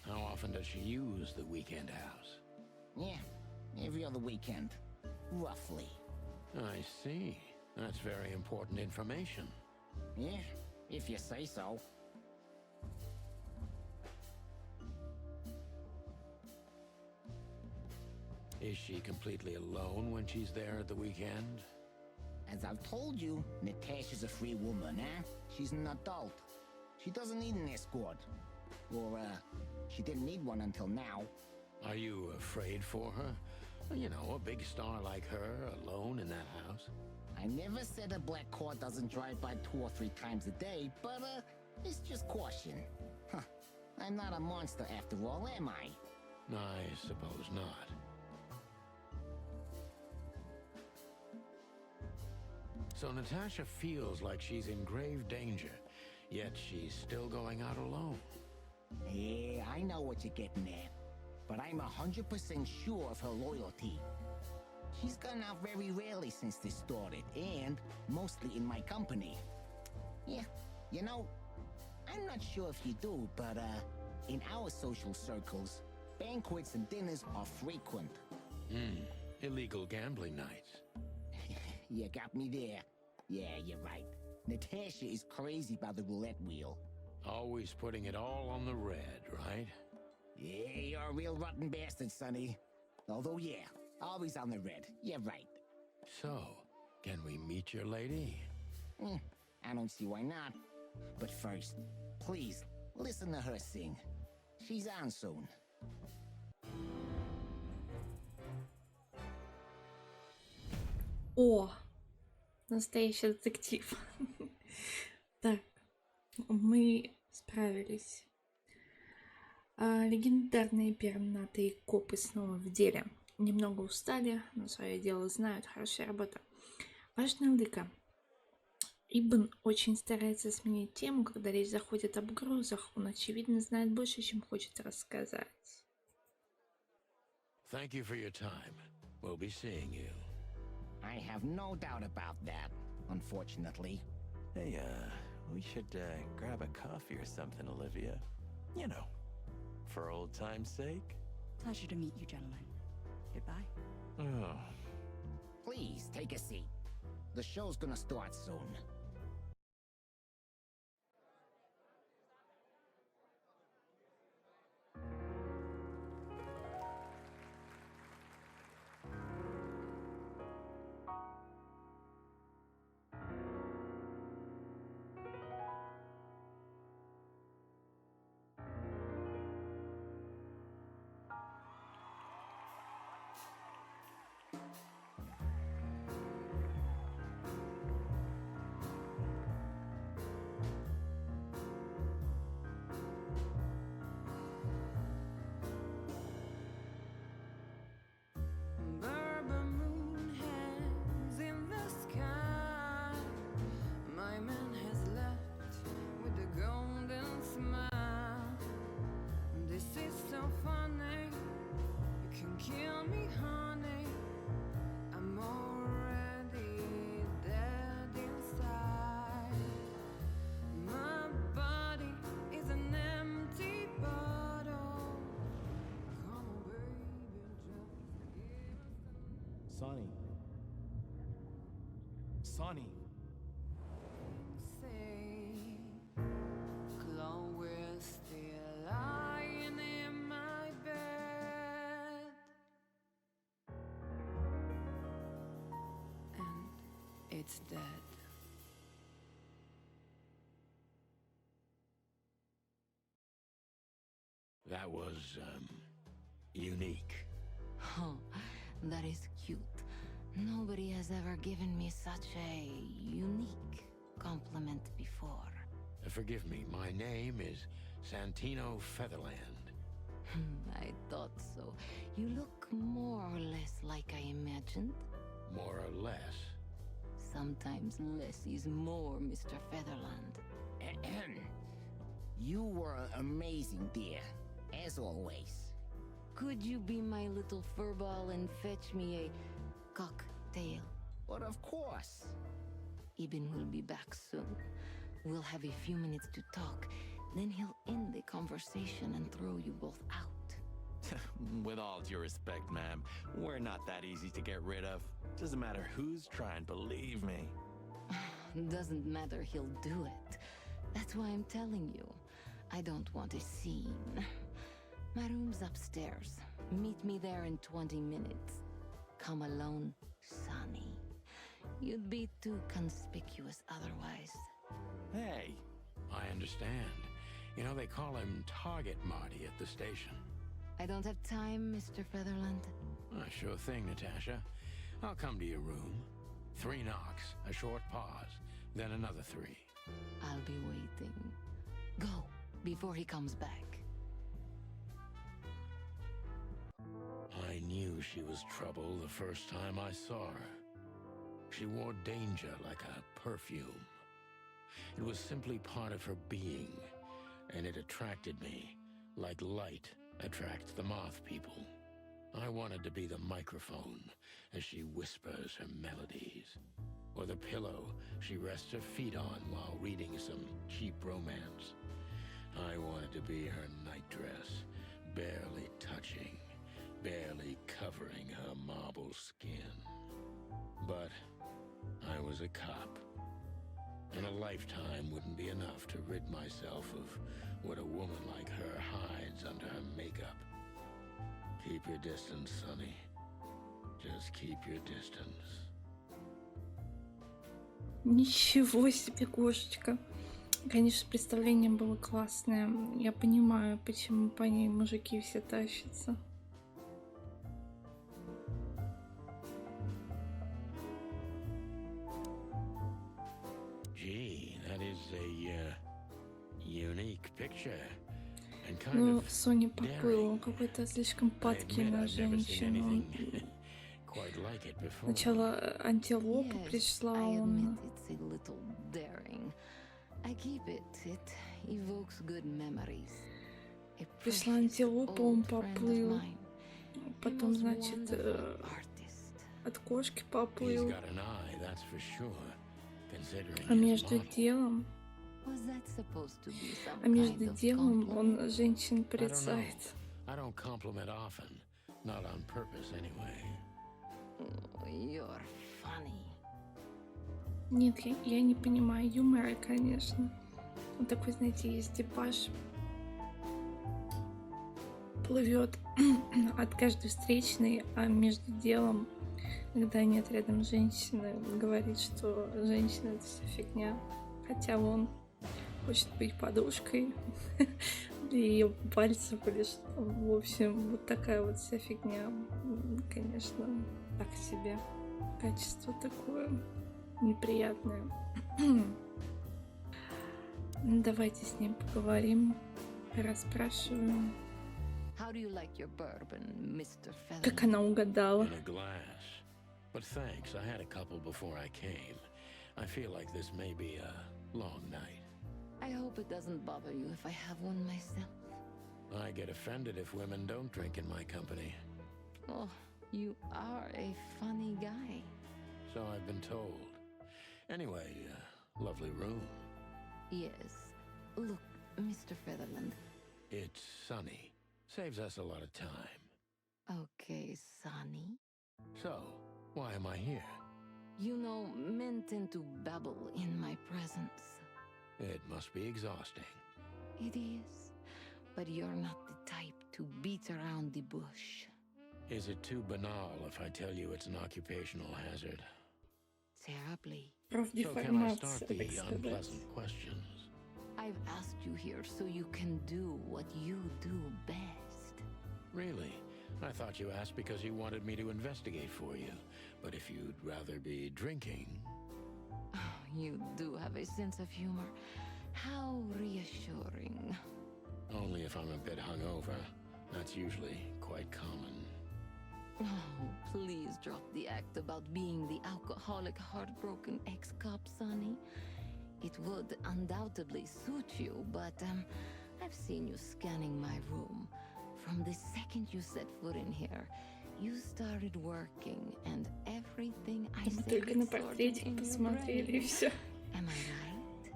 [SPEAKER 3] How often does she use the weekend house?
[SPEAKER 8] Yeah, every other weekend. Roughly.
[SPEAKER 3] I see. That's very important information.
[SPEAKER 8] Yeah, if you say so.
[SPEAKER 3] Is she completely alone when she's there at the weekend?
[SPEAKER 8] As I've told you, Natasha's a free woman, eh? She's an adult. She doesn't need an escort. Or, she didn't need one until now.
[SPEAKER 3] Are you afraid for her? You know, a big star like her, alone in that house?
[SPEAKER 8] I never said a black car doesn't drive by 2 or 3 times a day, but, it's just caution. Huh. I'm not a monster after all, am I?
[SPEAKER 3] I suppose not. So Natasha feels like she's in grave danger, yet she's still going out alone.
[SPEAKER 8] Yeah, I know what you're getting at. But I'm 100% sure of her loyalty. She's gone out very rarely since this started, and mostly in my company. Yeah, you know, I'm not sure if you do, but, in our social circles, banquets and dinners are frequent.
[SPEAKER 3] Illegal gambling nights.
[SPEAKER 8] You got me there. Yeah, you're right. Natasha is crazy about the roulette wheel.
[SPEAKER 3] Always putting it all on the red, right?
[SPEAKER 8] Yeah, you're a real rotten bastard, Sonny. Although, yeah, always on the red. You're right.
[SPEAKER 3] So, can we meet your lady?
[SPEAKER 8] I don't see why not. But first, please, listen to her sing. She's on soon.
[SPEAKER 1] О, настоящий детектив. Так, мы справились. Легендарные пернатые копы снова в деле. Немного устали, но свое дело знают. Хорошая работа. Важная улика. Ибн очень старается сменить тему, когда речь заходит об угрозах. Он, очевидно, знает больше, чем хочет рассказать.
[SPEAKER 3] Thank you for your time. We'll be seeing you.
[SPEAKER 8] I have no doubt about that, unfortunately.
[SPEAKER 2] Hey, we should, grab a coffee or something, Olivia. You know, for old time's sake.
[SPEAKER 6] Pleasure to meet you, gentlemen. Goodbye.
[SPEAKER 2] Oh.
[SPEAKER 8] Please, take a seat. The show's gonna start soon.
[SPEAKER 2] Sonny. Sonny.
[SPEAKER 9] Chloe's still lying in my bed, and it's dead.
[SPEAKER 3] That was, unique.
[SPEAKER 7] Oh, that is cute. Nobody has ever given me such a unique compliment before.
[SPEAKER 3] Forgive me, my name is Santino Featherland.
[SPEAKER 7] I thought so. You look more or less like I imagined.
[SPEAKER 3] More or less.
[SPEAKER 7] Sometimes less is more, Mr. Featherland.
[SPEAKER 8] Ahem. You were amazing, dear. As always.
[SPEAKER 7] Could you be my little furball and fetch me a cocktail?
[SPEAKER 8] But of course.
[SPEAKER 7] Ibn will be back soon. We'll have a few minutes to talk. Then he'll end the conversation and throw you both out.
[SPEAKER 2] With all due respect, ma'am, we're not that easy to get rid of. Doesn't matter who's trying, believe me.
[SPEAKER 7] Doesn't matter, he'll do it. That's why I'm telling you. I don't want a scene. My room's upstairs. Meet me there in 20 minutes. Come alone, Sonny. You'd be too conspicuous otherwise.
[SPEAKER 2] Hey.
[SPEAKER 3] I understand. You know, they call him Target Marty at the station.
[SPEAKER 7] I don't have time, Mr. Featherland.
[SPEAKER 3] Sure thing, Natasha. I'll come to your room. 3 knocks, a short pause, then another 3.
[SPEAKER 7] I'll be waiting. Go, before he comes back.
[SPEAKER 3] I knew she was trouble the first time I saw her. She wore danger like a perfume. It was simply part of her being, and it attracted me, like light attracts the moth people. I wanted to be the microphone as she whispers her melodies, or the pillow she rests her feet on while reading some cheap romance. I wanted to be her nightdress, barely touching, barely covering her marble skin. But I was a cop, and a lifetime wouldn't be enough to rid myself of what a woman like her hides under her makeup. Keep your distance, Sonny. Just keep your distance.
[SPEAKER 1] Ничего себе, кошечка. Конечно, представление было классное. Я понимаю, почему по ней мужики все тащатся.
[SPEAKER 3] Gee, that is a unique picture. And kind
[SPEAKER 1] Ну,
[SPEAKER 3] of
[SPEAKER 1] Соня поплыл,
[SPEAKER 3] daring.
[SPEAKER 1] какой-то слишком
[SPEAKER 3] I
[SPEAKER 1] падкий
[SPEAKER 3] admit
[SPEAKER 1] на
[SPEAKER 3] I've never seen
[SPEAKER 1] женщину.
[SPEAKER 3] anything quite like it before.
[SPEAKER 1] Сначала антилопа пришла,
[SPEAKER 7] I admit
[SPEAKER 1] он...
[SPEAKER 7] it's a little daring. I keep it. It evokes good memories. A
[SPEAKER 1] Пришла
[SPEAKER 7] precious
[SPEAKER 1] антилопа, он
[SPEAKER 7] old friend of
[SPEAKER 1] поплыл.
[SPEAKER 7] mine. He
[SPEAKER 1] Потом,
[SPEAKER 7] was
[SPEAKER 1] значит,
[SPEAKER 7] wonderful artist.
[SPEAKER 1] от кошки
[SPEAKER 3] He's
[SPEAKER 1] поплыл.
[SPEAKER 3] got an eye, that's for sure, considering
[SPEAKER 1] А
[SPEAKER 3] his
[SPEAKER 1] между
[SPEAKER 3] model.
[SPEAKER 1] делом...
[SPEAKER 7] Was that supposed to be some
[SPEAKER 1] А между
[SPEAKER 7] kind of
[SPEAKER 1] делом
[SPEAKER 7] compliment?
[SPEAKER 1] он женщин
[SPEAKER 3] I don't know.
[SPEAKER 1] порицает.
[SPEAKER 3] I don't compliment often. Not on purpose, anyway.
[SPEAKER 7] Oh, you're funny.
[SPEAKER 1] Нет, я не понимаю юмора, конечно. Он такой, знаете, есть типаж. Плывет от каждой встречной, а между делом, когда нет рядом женщины, говорит, что женщина — это вся фигня. Хотя он хочет быть подушкой для ее пальцев или что. В общем, вот такая вот вся фигня. Конечно, так себе. Качество такое неприятное. Давайте с ним поговорим, расспрашиваем.
[SPEAKER 7] How do you like your bourbon, Mr.
[SPEAKER 1] Как
[SPEAKER 7] Featherland?
[SPEAKER 1] она угадала.
[SPEAKER 3] In a glass. But thanks, I had a couple before I came. I feel like this may be a long night.
[SPEAKER 7] I hope it doesn't bother you if I have one myself.
[SPEAKER 3] I get offended if women don't drink in my company.
[SPEAKER 7] Oh, you are a funny guy.
[SPEAKER 3] So I've been told. Anyway, lovely room.
[SPEAKER 7] Yes. Look, Mr. Featherland.
[SPEAKER 3] It's sunny. Saves us a lot of time.
[SPEAKER 7] Okay, Sonny.
[SPEAKER 3] So, why am I here?
[SPEAKER 7] You know, men tend to babble in my presence.
[SPEAKER 3] It must be exhausting.
[SPEAKER 7] It is. But you're not the type to beat around the bush.
[SPEAKER 3] Is it too banal if I tell you it's an occupational hazard?
[SPEAKER 7] Terribly.
[SPEAKER 3] So can I
[SPEAKER 1] Профдеформация,
[SPEAKER 3] start the
[SPEAKER 1] так сказать.
[SPEAKER 3] unpleasant questions?
[SPEAKER 7] I've asked you here so you can do what you do best.
[SPEAKER 3] Really? I thought you asked because you wanted me to investigate for you. But if you'd rather be drinking...
[SPEAKER 7] You do have a sense of humor. How reassuring.
[SPEAKER 3] Only if I'm a bit hungover. That's usually quite common.
[SPEAKER 7] Oh, please drop the act about being the alcoholic, heartbroken ex-cop, Sonny. It would undoubtedly suit you, but I've seen you scanning my room. From the second you set foot in here, you started working, and everything I
[SPEAKER 1] Мы
[SPEAKER 7] say
[SPEAKER 1] только на
[SPEAKER 7] gets sorted
[SPEAKER 1] портретик
[SPEAKER 7] in your
[SPEAKER 1] посмотрели, и
[SPEAKER 7] brain.
[SPEAKER 1] все.
[SPEAKER 7] Am I right?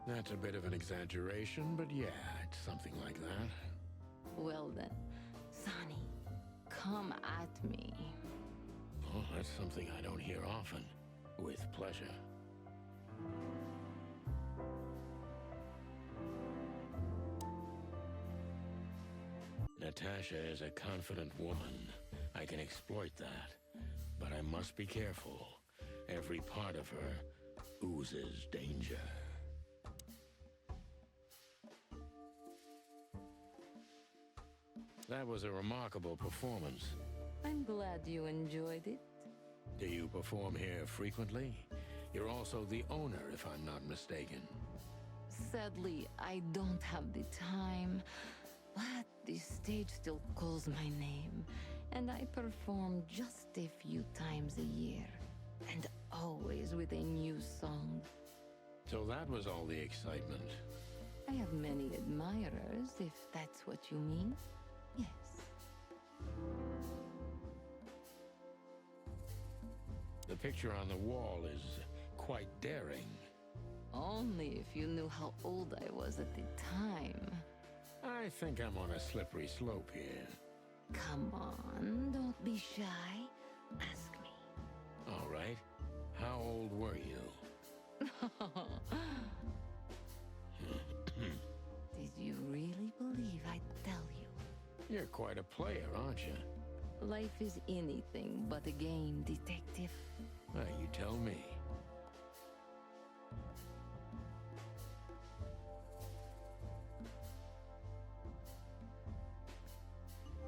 [SPEAKER 3] That's a bit of an exaggeration, but yeah, it's something like that.
[SPEAKER 7] Well then, Sonny, come at me.
[SPEAKER 3] Oh, that's something I don't hear often. With pleasure. Natasha is a confident woman. I can exploit that. But I must be careful. Every part of her oozes danger. That was a remarkable performance.
[SPEAKER 7] I'm glad you enjoyed it.
[SPEAKER 3] Do you perform here frequently? You're also the owner, if I'm not mistaken.
[SPEAKER 7] Sadly, I don't have the time, but the stage still calls my name, and I perform just a few times a year, and always with a new song.
[SPEAKER 3] So that was all the excitement.
[SPEAKER 7] I have many admirers, if that's what you mean. Yes.
[SPEAKER 3] The picture on the wall is quite daring.
[SPEAKER 7] Only if you knew how old I was at the time.
[SPEAKER 3] I think I'm on a slippery slope here.
[SPEAKER 7] Come on, don't be shy. Ask me.
[SPEAKER 3] All right. How old were you?
[SPEAKER 7] Did you really believe I'd tell you?
[SPEAKER 3] You're quite a player, aren't you?
[SPEAKER 7] Life is anything but a game, detective.
[SPEAKER 3] You tell me.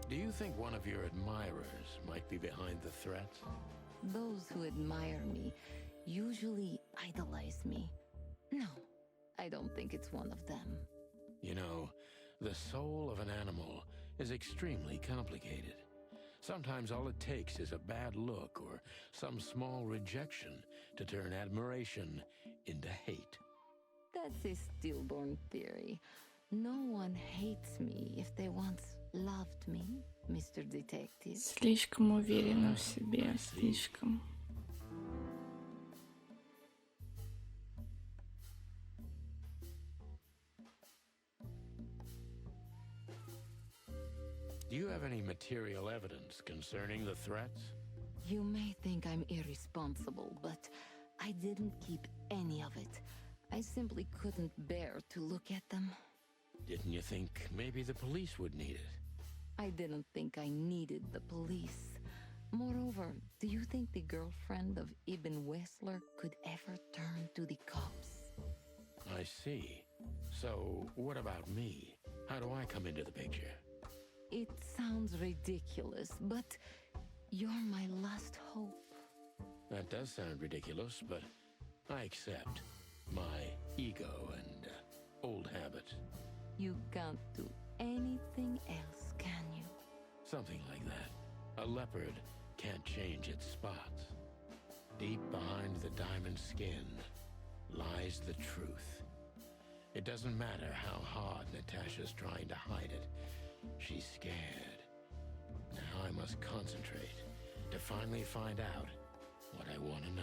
[SPEAKER 3] Do you think one of your admirers might be behind the threats?
[SPEAKER 7] Those who admire me usually idolize me. No, I don't think it's one of them.
[SPEAKER 3] You know, the soul of an animal is extremely complicated. Sometimes all it takes is a bad look or some small rejection to turn admiration into hate.
[SPEAKER 7] That's a stillborn theory. No one hates me if they once loved me, Mr. Detective.
[SPEAKER 1] Слишком уверена в себе, слишком.
[SPEAKER 3] Do you have any material evidence concerning the threats?
[SPEAKER 7] You may think I'm irresponsible, but I didn't keep any of it. I simply couldn't bear to look at them.
[SPEAKER 3] Didn't you think maybe the police would need it?
[SPEAKER 7] I didn't think I needed the police. Moreover, do you think the girlfriend of Ibn Wessler could ever turn to the cops?
[SPEAKER 3] I see. So, what about me? How do I come into the picture?
[SPEAKER 7] It sounds ridiculous, but you're my last hope.
[SPEAKER 3] That does sound ridiculous, but I accept my ego and old habits.
[SPEAKER 7] You can't do anything else, can you?
[SPEAKER 3] Something like that. A leopard can't change its spots. Deep behind the diamond skin lies the truth. It doesn't matter how hard Natasha's trying to hide it. She's scared. Now I must concentrate to finally find out what I want to know.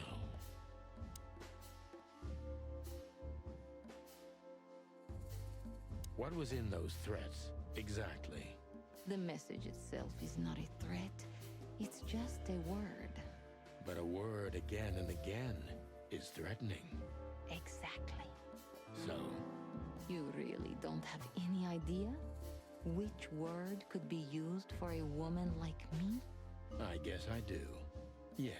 [SPEAKER 3] What was in those threats, exactly?
[SPEAKER 7] The message itself is not a threat. It's just a word.
[SPEAKER 3] But a word again and again is threatening.
[SPEAKER 7] Exactly.
[SPEAKER 3] So,
[SPEAKER 7] You really don't have any idea which word could be used for a woman like me?
[SPEAKER 3] I guess I do. Yes,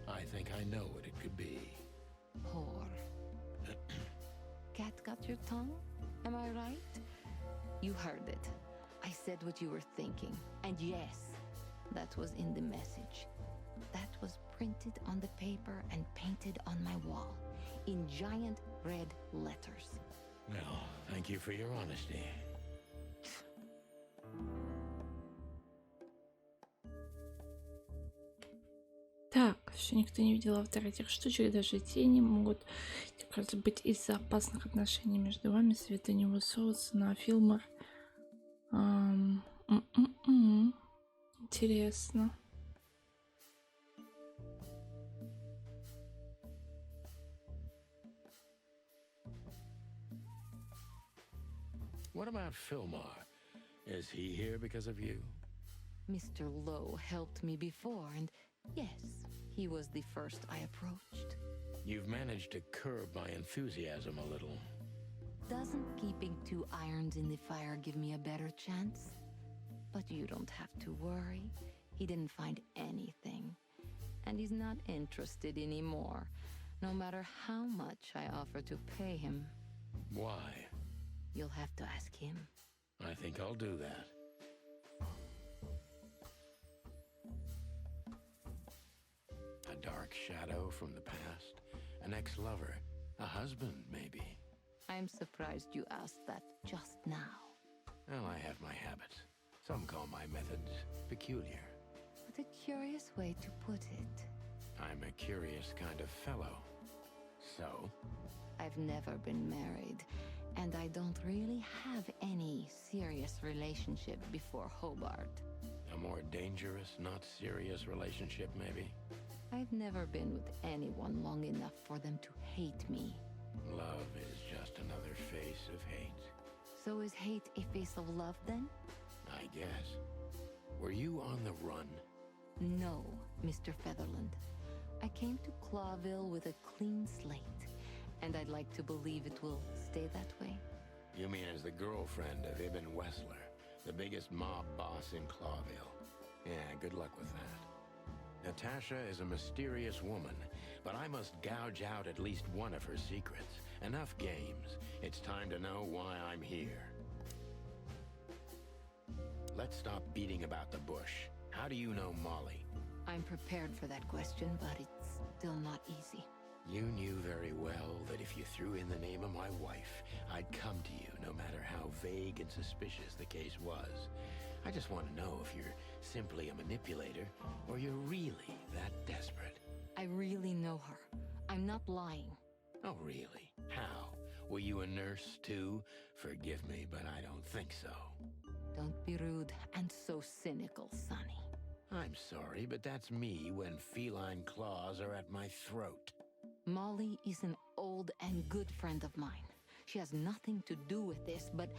[SPEAKER 3] I think I know what it could be.
[SPEAKER 7] Whore. Cat got your tongue? Am I right? You heard it. I said what you were thinking. And yes, that was in the message. That was printed on the paper and painted on my wall in giant red letters.
[SPEAKER 3] Well, thank you for your honesty.
[SPEAKER 1] что никто не видел автора этих штучек, даже тени могут кажется, быть из-за опасных отношений между вами, света не высовываться на фильмах. Интересно.
[SPEAKER 3] What about Fillmore? Is he here because of you?
[SPEAKER 7] Mr. Lowe helped me before, and yes, he was the first I approached.
[SPEAKER 3] You've managed to curb my enthusiasm a little.
[SPEAKER 7] Doesn't keeping 2 irons in the fire give me a better chance? But you don't have to worry. He didn't find anything. And he's not interested anymore, no matter how much I offer to pay him.
[SPEAKER 3] Why?
[SPEAKER 7] You'll have to ask him.
[SPEAKER 3] I think I'll do that. A dark shadow from the past? An ex-lover? A husband, maybe?
[SPEAKER 7] I'm surprised you asked that just now.
[SPEAKER 3] Well, I have my habits. Some call my methods peculiar.
[SPEAKER 7] What a curious way to put it.
[SPEAKER 3] I'm a curious kind of fellow. So?
[SPEAKER 7] I've never been married, and I don't really have any serious relationship before Hobart.
[SPEAKER 3] A more dangerous, not serious relationship, maybe?
[SPEAKER 7] I've never been with anyone long enough for them to hate me.
[SPEAKER 3] Love is just another face of hate.
[SPEAKER 7] So is hate a face of love then?
[SPEAKER 3] I guess. Were you on the run?
[SPEAKER 7] No, Mr. Featherland. I came to Clawville with a clean slate, and I'd like to believe it will stay that way.
[SPEAKER 3] You mean as the girlfriend of Ibn Wessler, the biggest mob boss in Clawville? Yeah, good luck with that. Natasha is a mysterious woman, but I must gouge out at least one of her secrets. Enough games. It's time to know why I'm here. Let's stop beating about the bush. How do you know Molly?
[SPEAKER 7] I'm prepared for that question, but it's still not easy.
[SPEAKER 3] You knew very well that if you threw in the name of my wife, I'd come to you no matter how vague and suspicious the case was. I just want to know if you're simply a manipulator or you're really that desperate.
[SPEAKER 7] I really know her. I'm not lying.
[SPEAKER 3] Oh, really? How? Were you a nurse, too? Forgive me, but I don't think so.
[SPEAKER 7] Don't be rude and so cynical, Sonny.
[SPEAKER 3] I'm sorry, but that's me when feline claws are at my throat.
[SPEAKER 7] Molly is an old and good friend of mine. She has nothing to do with this, but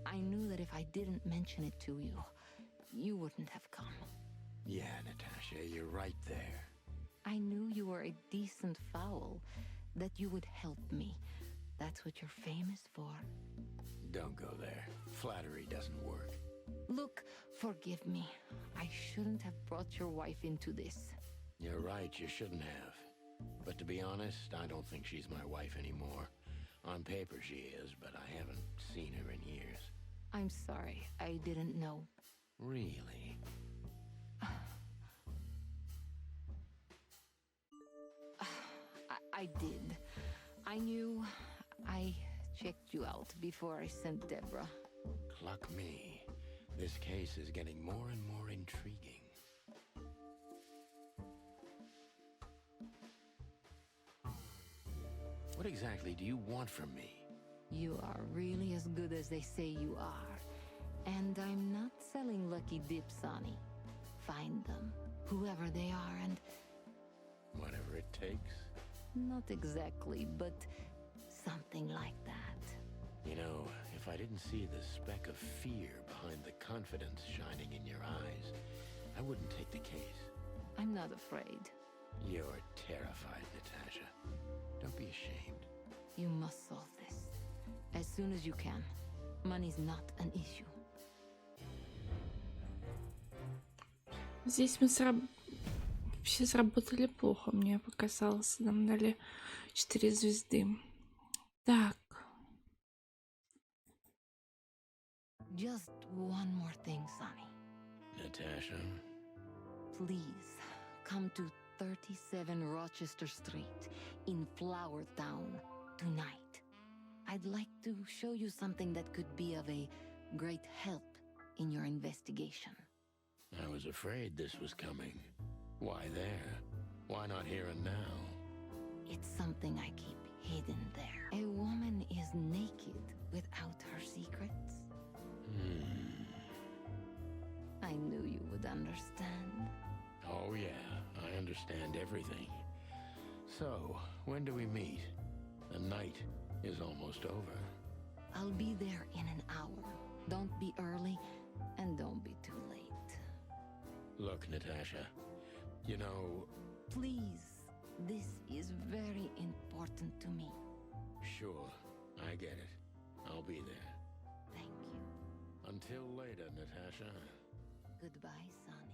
[SPEAKER 7] I knew that if I didn't mention it to you, you wouldn't have come.
[SPEAKER 3] Yeah, Natasha, you're right there.
[SPEAKER 7] I knew you were a decent fowl, that you would help me. That's what you're famous for.
[SPEAKER 3] Don't go there. Flattery doesn't work.
[SPEAKER 7] Look, forgive me. I shouldn't have brought your wife into this.
[SPEAKER 3] You're right, you shouldn't have. But to be honest, I don't think she's my wife anymore. On paper she is, but I haven't seen her in years.
[SPEAKER 7] I'm sorry, I didn't know.
[SPEAKER 3] Really?
[SPEAKER 7] I did. I knew. I checked you out before I sent Deborah.
[SPEAKER 3] Cluck me. This case is getting more and more intriguing. What exactly do you want from me?
[SPEAKER 7] You are really as good as they say you are. And I'm not selling lucky dips, Sonny. Find them, whoever they are, and...
[SPEAKER 3] Whatever it takes?
[SPEAKER 7] Not exactly, but something like that.
[SPEAKER 3] You know, if I didn't see the speck of fear behind the confidence shining in your eyes, I wouldn't take the case.
[SPEAKER 7] I'm not afraid.
[SPEAKER 3] You're terrified, Natasha. Don't be ashamed.
[SPEAKER 7] You must solve this. As soon as you can. Money's not an issue.
[SPEAKER 1] Здесь мы вообще сработали плохо, мне показалось. Нам дали 4 звезды. Так.
[SPEAKER 7] Just one more thing, Sonny.
[SPEAKER 3] Natasha?
[SPEAKER 7] Please, come to 37 Rochester Street in Flower Town tonight. I'd like to show you something that could be of a great help in your investigation.
[SPEAKER 3] I was afraid this was coming. Why there? Why not here and now?
[SPEAKER 7] It's something I keep hidden there. A woman is naked without her secrets. I knew you would understand.
[SPEAKER 3] Oh yeah, I understand everything. So, when do we meet? The night is almost over.
[SPEAKER 7] I'll be there in an hour. Don't be early, and don't be too late.
[SPEAKER 3] Look, Natasha, you know...
[SPEAKER 7] Please, this is very important to me.
[SPEAKER 3] Sure, I get it. I'll be there.
[SPEAKER 7] Thank you.
[SPEAKER 3] Until later, Natasha.
[SPEAKER 7] Goodbye, son.